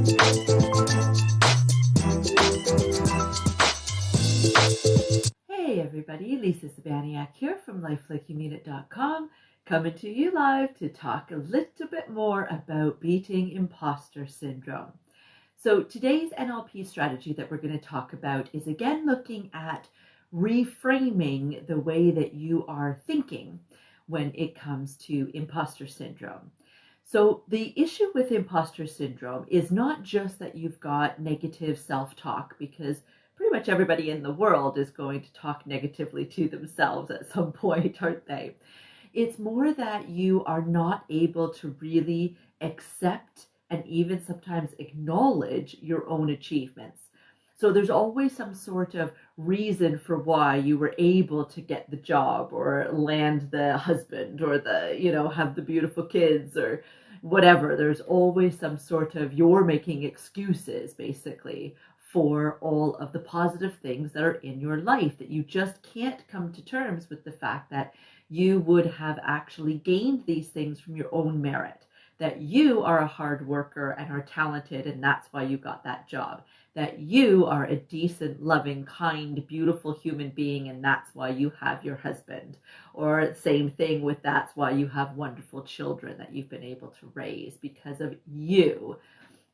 Hey everybody, Lisa Sabaniak here from lifelikeyoumeanit.com, coming to you live to talk a little bit more about beating imposter syndrome. So today's NLP strategy that we're going to talk about is again looking at reframing the way that you are thinking when it comes to imposter syndrome. So the issue with imposter syndrome is not just that you've got negative self-talk, because pretty much everybody in the world is going to talk negatively to themselves at some point, aren't they? It's more that you are not able to really accept and even sometimes acknowledge your own achievements. So there's always some sort of reason for why you were able to get the job or land the husband or have the beautiful kids or whatever. There's always some sort of, you're making excuses basically for all of the positive things that are in your life, that you just can't come to terms with the fact that you would have actually gained these things from your own merit, that you are a hard worker and are talented and that's why you got that job, that you are a decent, loving, kind, beautiful human being and that's why you have your husband, or same thing with that's why you have wonderful children that you've been able to raise because of you,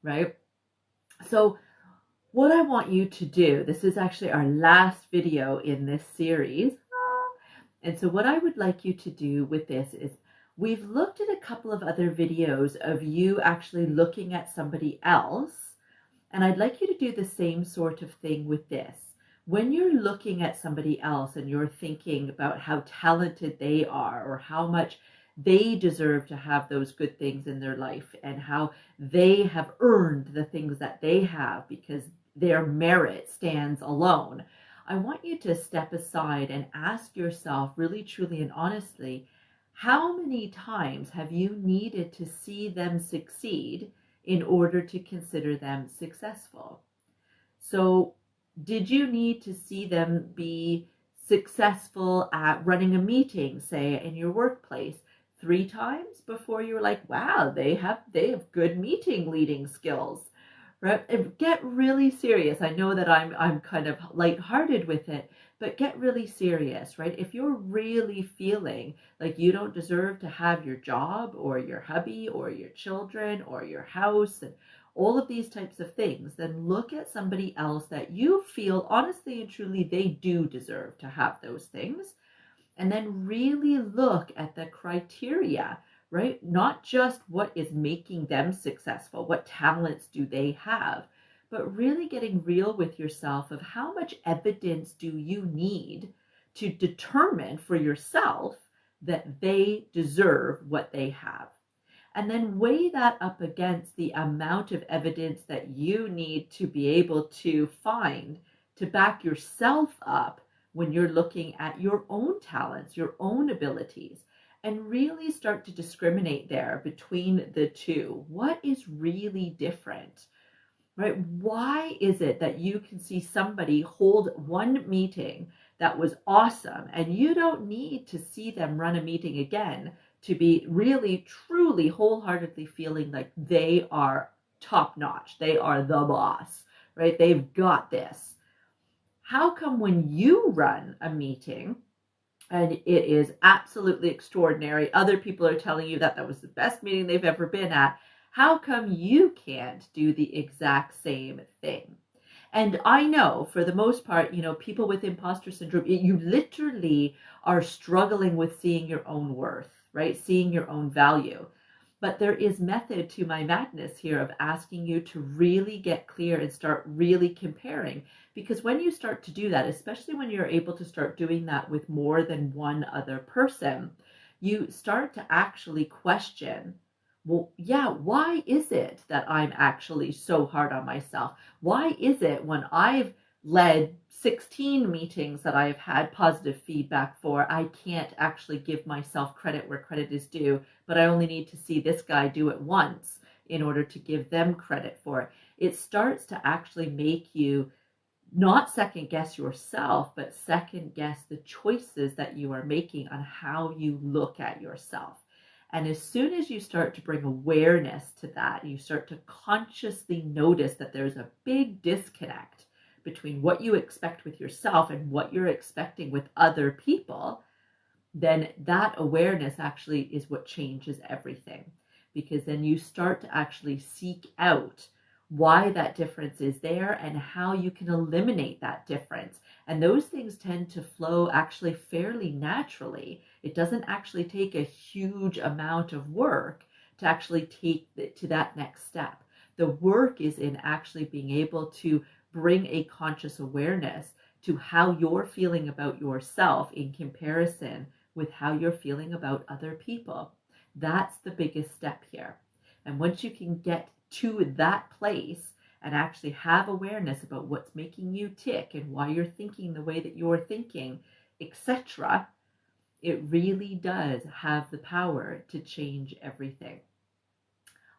right? So what I want you to do, this is actually our last video in this series. And so what I would like you to do with this is, we've looked at a couple of other videos of you actually looking at somebody else. And I'd like you to do the same sort of thing with this. When you're looking at somebody else and you're thinking about how talented they are or how much they deserve to have those good things in their life and how they have earned the things that they have because their merit stands alone, I want you to step aside and ask yourself really, truly, and honestly, how many times have you needed to see them succeed in order to consider them successful? So did you need to see them be successful at running a meeting, say in your workplace, 3 times before you were like, wow, they have good meeting leading skills? Right? Get really serious. I know that I'm kind of lighthearted with it, but get really serious, right? If you're really feeling like you don't deserve to have your job or your hubby or your children or your house and all of these types of things, then look at somebody else that you feel honestly and truly they do deserve to have those things. And then really look at the criteria, right? Not just what is making them successful, what talents do they have, but really getting real with yourself of how much evidence do you need to determine for yourself that they deserve what they have. And then weigh that up against the amount of evidence that you need to be able to find to back yourself up when you're looking at your own talents, your own abilities, and really start to discriminate there between the two. What is really different, right? Why is it that you can see somebody hold one meeting that was awesome and you don't need to see them run a meeting again to be really, truly, wholeheartedly feeling like they are top notch, they are the boss, right? They've got this. How come when you run a meeting and it is absolutely extraordinary, other people are telling you that that was the best meeting they've ever been at, how come you can't do the exact same thing? And I know for the most part, people with imposter syndrome, you literally are struggling with seeing your own worth, right? Seeing your own value. But there is method to my madness here of asking you to really get clear and start really comparing. Because when you start to do that, especially when you're able to start doing that with more than one other person, you start to actually question, well, yeah, why is it that I'm actually so hard on myself? Why is it when I've led 16 meetings that I've had positive feedback for, I can't actually give myself credit where credit is due, but I only need to see this guy do it once in order to give them credit for it? It starts to actually make you not second guess yourself, but second guess the choices that you are making on how you look at yourself. And as soon as you start to bring awareness to that, you start to consciously notice that there's a big disconnect between what you expect with yourself and what you're expecting with other people, then that awareness actually is what changes everything. Because then you start to actually seek out why that difference is there and how you can eliminate that difference. And those things tend to flow actually fairly naturally. It doesn't actually take a huge amount of work to actually take it to that next step. The work is in actually being able to bring a conscious awareness to how you're feeling about yourself in comparison with how you're feeling about other people. That's the biggest step here. And once you can get to that place and actually have awareness about what's making you tick and why you're thinking the way that you're thinking, etc., it really does have the power to change everything.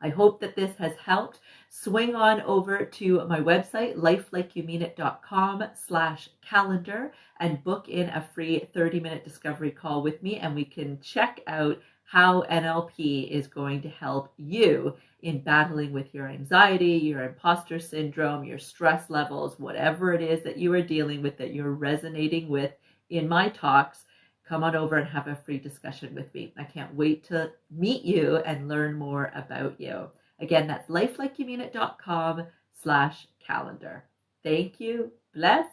I hope that this has helped. Swing on over to my website, lifelikeyoumeanit.com/calendar, and book in a free 30-minute discovery call with me, and we can check out how NLP is going to help you in battling with your anxiety, your imposter syndrome, your stress levels, whatever it is that you are dealing with, that you're resonating with in my talks. Come on over and have a free discussion with me. I can't wait to meet you and learn more about you. Again, that's lifelikeyoumeanit.com/calendar. Thank you. Bless